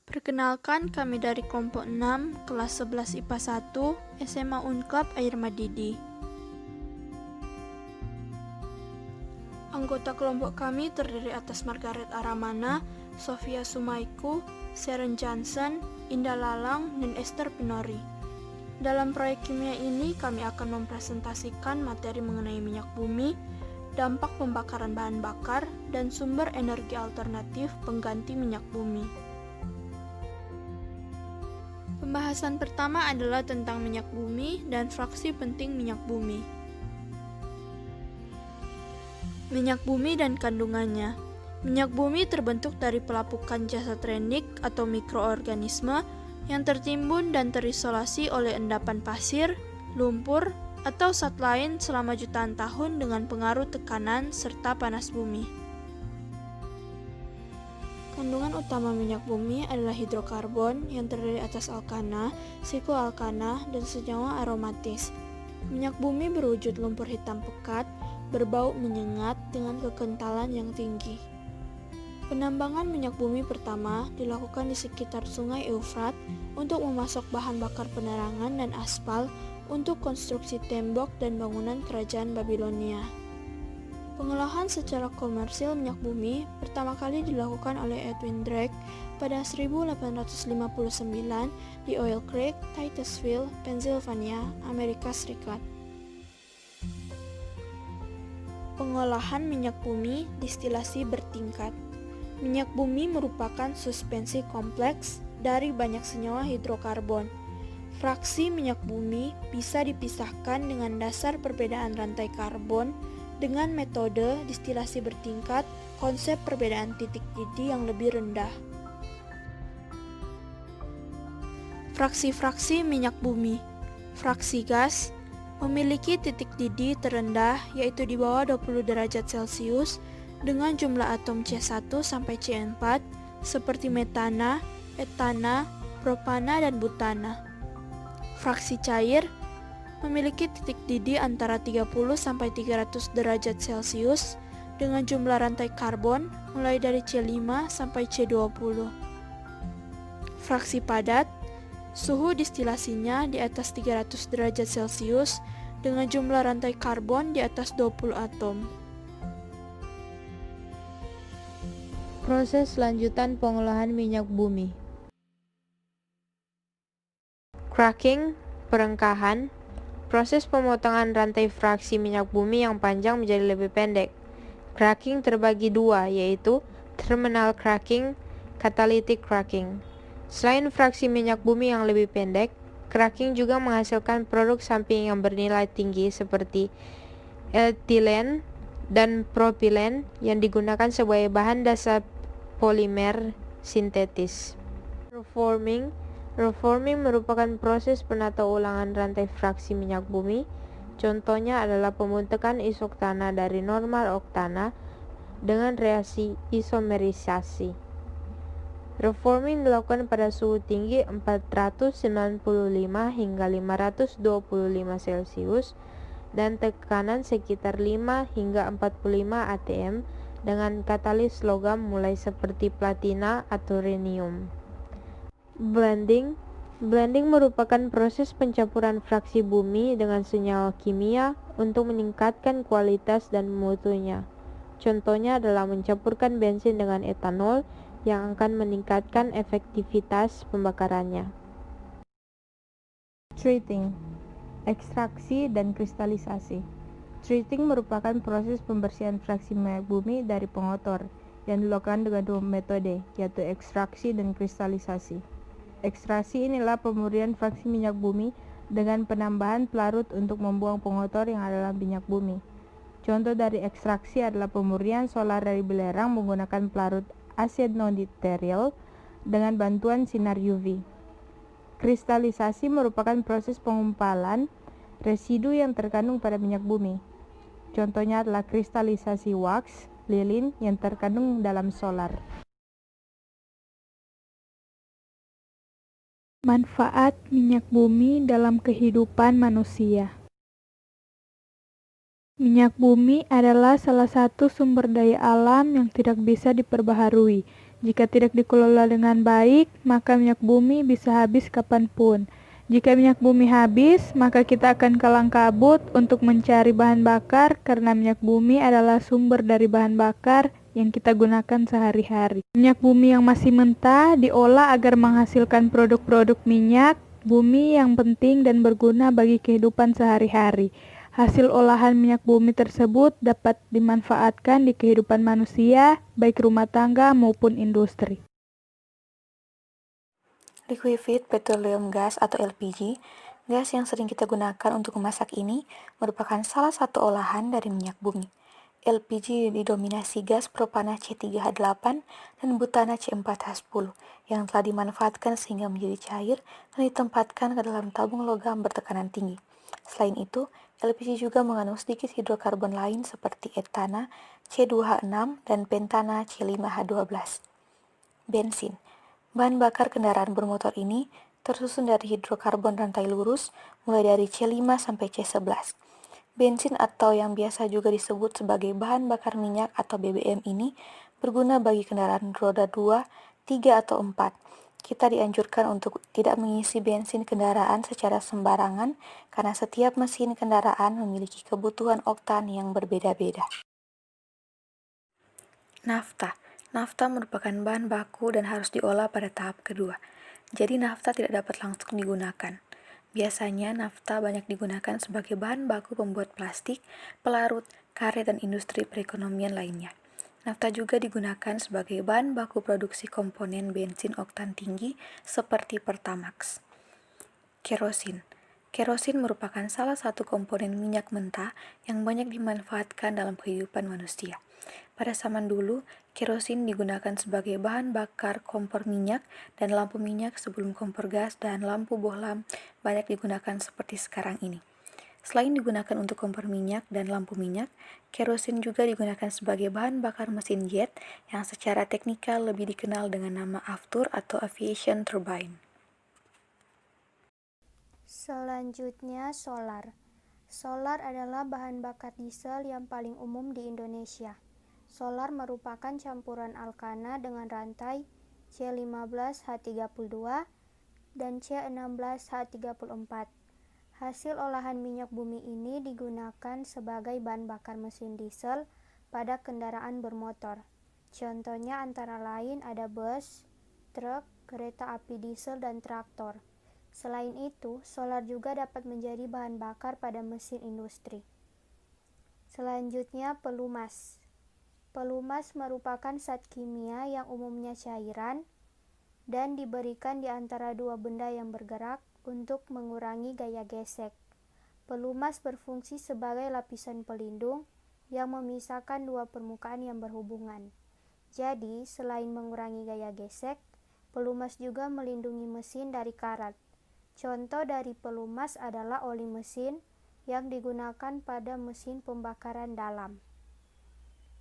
Perkenalkan, kami dari kelompok 6, kelas 11 IPA 1, SMA Unklab Air Madidi. Anggota kelompok kami terdiri atas Margaret Aramana, Sofia Sumaiku, Sharon Johnson, Indah Lalang, dan Esther Pinori. Dalam proyek kimia ini, kami akan mempresentasikan materi mengenai minyak bumi, dampak pembakaran bahan bakar, dan sumber energi alternatif pengganti minyak bumi. Pembahasan pertama adalah tentang minyak bumi dan fraksi penting minyak bumi. Minyak bumi dan kandungannya. Minyak bumi terbentuk dari pelapukan jasad renik atau mikroorganisme yang tertimbun dan terisolasi oleh endapan pasir, lumpur, atau zat lain selama jutaan tahun dengan pengaruh tekanan serta panas bumi. Kandungan utama minyak bumi adalah hidrokarbon yang terdiri atas alkana, sikoalkana, dan senyawa aromatis. Minyak bumi berwujud lumpur hitam pekat, berbau menyengat dengan kekentalan yang tinggi. Penambangan minyak bumi pertama dilakukan di sekitar sungai Eufrat untuk memasok bahan bakar penerangan dan aspal untuk konstruksi tembok dan bangunan kerajaan Babilonia. Pengolahan secara komersil minyak bumi pertama kali dilakukan oleh Edwin Drake pada 1859 di Oil Creek, Titusville, Pennsylvania, Amerika Serikat. Pengolahan minyak bumi distilasi bertingkat. Minyak bumi merupakan suspensi kompleks dari banyak senyawa hidrokarbon. Fraksi minyak bumi bisa dipisahkan dengan dasar perbedaan rantai karbon dengan metode distilasi bertingkat, konsep perbedaan titik didih yang lebih rendah. Fraksi-fraksi minyak bumi. Fraksi gas memiliki titik didih terendah yaitu di bawah 20 derajat Celcius dengan jumlah atom C1 sampai C4 seperti metana, etana, propana, dan butana. Fraksi cair memiliki titik didih antara 30 sampai 300 derajat Celcius dengan jumlah rantai karbon mulai dari C5 sampai C20. Fraksi padat, suhu distilasinya di atas 300 derajat Celcius dengan jumlah rantai karbon di atas 20 atom. Proses lanjutan pengolahan minyak bumi. Cracking, perengkahan, proses pemotongan rantai fraksi minyak bumi yang panjang menjadi lebih pendek. Cracking terbagi dua, yaitu terminal cracking, catalytic cracking. Selain fraksi minyak bumi yang lebih pendek, cracking juga menghasilkan produk samping yang bernilai tinggi seperti etilen dan propilen yang digunakan sebagai bahan dasar polimer sintetis. Reforming merupakan proses penata ulangan rantai fraksi minyak bumi. Contohnya adalah pembentukan isoktana dari normal oktana dengan reaksi isomerisasi. Reforming dilakukan pada suhu tinggi 495 hingga 525 Celcius dan tekanan sekitar 5 hingga 45 atm dengan katalis logam mulai seperti platina atau rhenium. Blending merupakan proses pencampuran fraksi bumi dengan senyawa kimia untuk meningkatkan kualitas dan mutunya. Contohnya adalah mencampurkan bensin dengan etanol yang akan meningkatkan efektivitas pembakarannya. Treating, ekstraksi dan kristalisasi. Treating merupakan proses pembersihan fraksi minyak bumi dari pengotor yang dilakukan dengan dua metode, yaitu ekstraksi dan kristalisasi. Ekstraksi inilah pemurnian fraksi minyak bumi dengan penambahan pelarut untuk membuang pengotor yang ada dalam minyak bumi. Contoh dari ekstraksi adalah pemurnian solar dari belerang menggunakan pelarut asid non-deuterial dengan bantuan sinar UV. Kristalisasi merupakan proses pengumpalan residu yang terkandung pada minyak bumi. Contohnya adalah kristalisasi wax, lilin yang terkandung dalam solar. Manfaat minyak bumi dalam kehidupan manusia. Minyak bumi adalah salah satu sumber daya alam yang tidak bisa diperbaharui. Jika tidak dikelola dengan baik, maka minyak bumi bisa habis kapanpun. Jika minyak bumi habis, maka kita akan kalang kabut untuk mencari bahan bakar karena minyak bumi adalah sumber dari bahan bakar yang kita gunakan sehari-hari. Minyak bumi yang masih mentah diolah agar menghasilkan produk-produk minyak bumi yang penting dan berguna bagi kehidupan sehari-hari. Hasil olahan minyak bumi tersebut dapat dimanfaatkan di kehidupan manusia, baik rumah tangga maupun industri. Liquefied Petroleum Gas atau LPG, gas yang sering kita gunakan untuk memasak ini merupakan salah satu olahan dari minyak bumi. LPG didominasi gas propana C3H8 dan butana C4H10 yang telah dimanfaatkan sehingga menjadi cair dan ditempatkan ke dalam tabung logam bertekanan tinggi. Selain itu, LPG juga mengandung sedikit hidrokarbon lain seperti etana C2H6 dan pentana C5H12. Bensin. Bahan bakar kendaraan bermotor ini tersusun dari hidrokarbon rantai lurus mulai dari C5 sampai C11. Bensin atau yang biasa juga disebut sebagai bahan bakar minyak atau BBM ini berguna bagi kendaraan roda 2, 3 atau 4. Kita dianjurkan untuk tidak mengisi bensin kendaraan secara sembarangan karena setiap mesin kendaraan memiliki kebutuhan oktan yang berbeda-beda. Nafta. Nafta merupakan bahan baku dan harus diolah pada tahap kedua. Jadi nafta tidak dapat langsung digunakan. Biasanya nafta banyak digunakan sebagai bahan baku pembuat plastik, pelarut, karet, dan industri perekonomian lainnya. Nafta juga digunakan sebagai bahan baku produksi komponen bensin oktan tinggi seperti Pertamax. Kerosin. Kerosin merupakan salah satu komponen minyak mentah yang banyak dimanfaatkan dalam kehidupan manusia. Pada zaman dulu, kerosin digunakan sebagai bahan bakar kompor minyak dan lampu minyak sebelum kompor gas dan lampu bohlam banyak digunakan seperti sekarang ini. Selain digunakan untuk kompor minyak dan lampu minyak, kerosin juga digunakan sebagai bahan bakar mesin jet yang secara teknikal lebih dikenal dengan nama aftur atau aviation turbine. Selanjutnya, solar. Solar adalah bahan bakar diesel yang paling umum di Indonesia. Solar merupakan campuran alkana dengan rantai C15H32 dan C16H34. Hasil olahan minyak bumi ini digunakan sebagai bahan bakar mesin diesel pada kendaraan bermotor. Contohnya antara lain ada bus, truk, kereta api diesel, dan traktor. Selain itu, solar juga dapat menjadi bahan bakar pada mesin industri. Selanjutnya, pelumas. Pelumas merupakan zat kimia yang umumnya cairan dan diberikan di antara dua benda yang bergerak untuk mengurangi gaya gesek. Pelumas berfungsi sebagai lapisan pelindung yang memisahkan dua permukaan yang berhubungan. Jadi, selain mengurangi gaya gesek, pelumas juga melindungi mesin dari karat. Contoh dari pelumas adalah oli mesin yang digunakan pada mesin pembakaran dalam.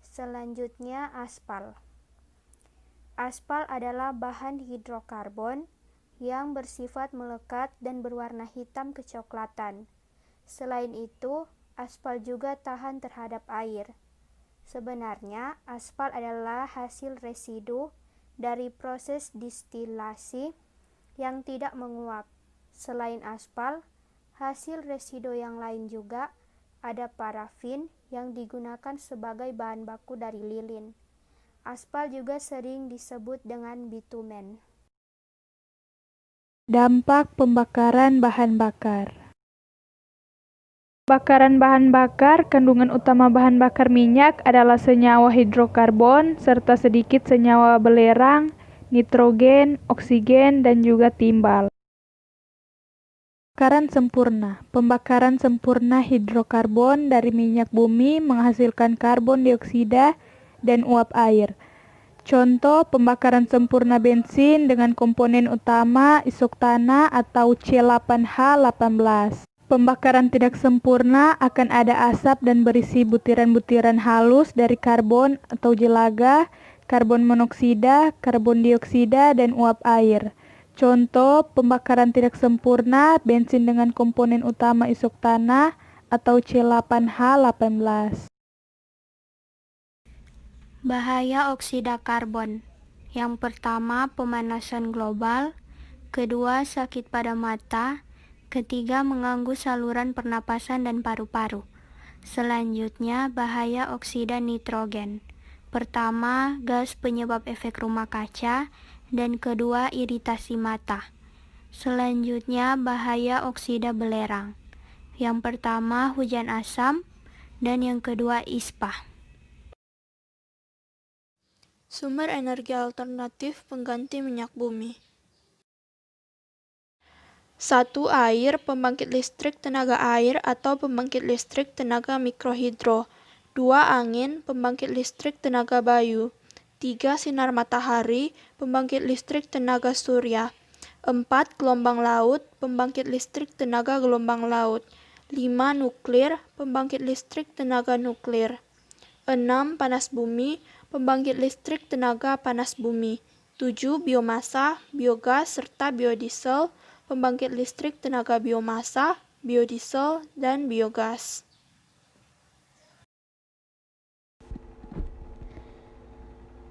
Selanjutnya, aspal. Aspal adalah bahan hidrokarbon yang bersifat melekat dan berwarna hitam kecoklatan. Selain itu, aspal juga tahan terhadap air. Sebenarnya, aspal adalah hasil residu dari proses distilasi yang tidak menguap. Selain aspal, hasil residu yang lain juga ada parafin yang digunakan sebagai bahan baku dari lilin. Aspal juga sering disebut dengan bitumen. Dampak pembakaran bahan bakar. Bakaran bahan bakar, kandungan utama bahan bakar minyak adalah senyawa hidrokarbon serta sedikit senyawa belerang, nitrogen, oksigen, dan juga timbal. Pembakaran sempurna. Pembakaran sempurna hidrokarbon dari minyak bumi menghasilkan karbon dioksida dan uap air. Contoh pembakaran sempurna bensin dengan komponen utama isoktana atau C8H18. Pembakaran tidak sempurna akan ada asap dan berisi butiran-butiran halus dari karbon atau jelaga, karbon monoksida, karbon dioksida, dan uap air. Contoh pembakaran tidak sempurna bensin dengan komponen utama isoktana atau C8H18. Bahaya oksida karbon. Yang pertama, pemanasan global, kedua, sakit pada mata, ketiga, mengganggu saluran pernapasan dan paru-paru. Selanjutnya, bahaya oksida nitrogen. Pertama, gas penyebab efek rumah kaca, dan kedua, iritasi mata. Selanjutnya, bahaya oksida belerang. Yang pertama, hujan asam, dan yang kedua, ispa. Sumber energi alternatif pengganti minyak bumi. 1. Air, pembangkit listrik tenaga air atau pembangkit listrik tenaga mikrohidro. 2. Angin, pembangkit listrik tenaga bayu. 3. Sinar matahari, pembangkit listrik tenaga surya. 4. Gelombang laut, pembangkit listrik tenaga gelombang laut. 5. Nuklir, pembangkit listrik tenaga nuklir. 6. Panas bumi, pembangkit listrik tenaga panas bumi. 7. Biomasa, biogas, serta biodiesel, pembangkit listrik tenaga biomasa, biodiesel, dan biogas.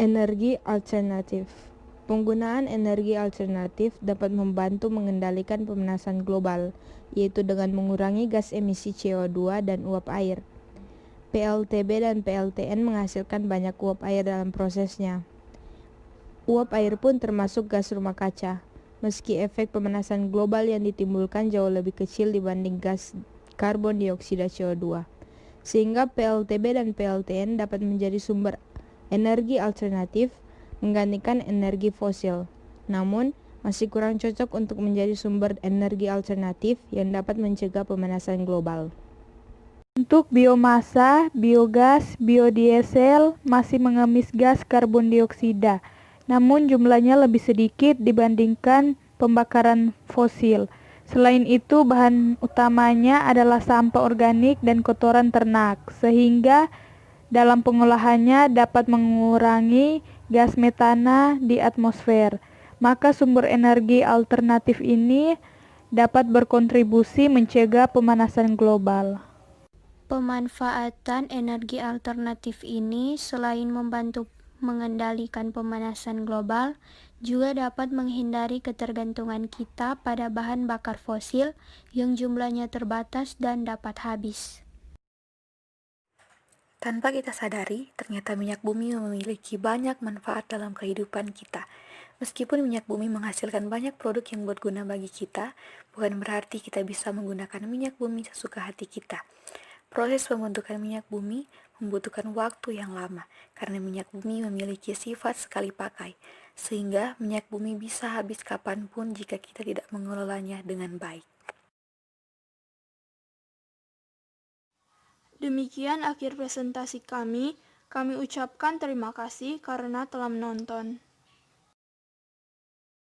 Energi alternatif. Penggunaan energi alternatif dapat membantu mengendalikan pemanasan global, yaitu dengan mengurangi gas emisi CO2 dan uap air. PLTB dan PLTN menghasilkan banyak uap air dalam prosesnya. Uap air pun termasuk gas rumah kaca, meski efek pemanasan global yang ditimbulkan jauh lebih kecil dibanding gas karbon dioksida CO2. Sehingga PLTB dan PLTN dapat menjadi sumber energi alternatif menggantikan energi fosil. Namun, masih kurang cocok untuk menjadi sumber energi alternatif yang dapat mencegah pemanasan global. Untuk biomasa, biogas, biodiesel masih mengemis gas karbon dioksida, namun jumlahnya lebih sedikit dibandingkan pembakaran fosil. Selain itu, bahan utamanya adalah sampah organik dan kotoran ternak, sehingga dalam pengolahannya dapat mengurangi gas metana di atmosfer. Maka sumber energi alternatif ini dapat berkontribusi mencegah pemanasan global. Pemanfaatan energi alternatif ini selain membantu mengendalikan pemanasan global, juga dapat menghindari ketergantungan kita pada bahan bakar fosil yang jumlahnya terbatas dan dapat habis. Tanpa kita sadari, ternyata minyak bumi memiliki banyak manfaat dalam kehidupan kita. Meskipun minyak bumi menghasilkan banyak produk yang berguna bagi kita, bukan berarti kita bisa menggunakan minyak bumi sesuka hati kita. Proses pembentukan minyak bumi membutuhkan waktu yang lama, karena minyak bumi memiliki sifat sekali pakai, sehingga minyak bumi bisa habis kapanpun jika kita tidak mengelolanya dengan baik. Demikian akhir presentasi kami. Kami ucapkan terima kasih karena telah menonton.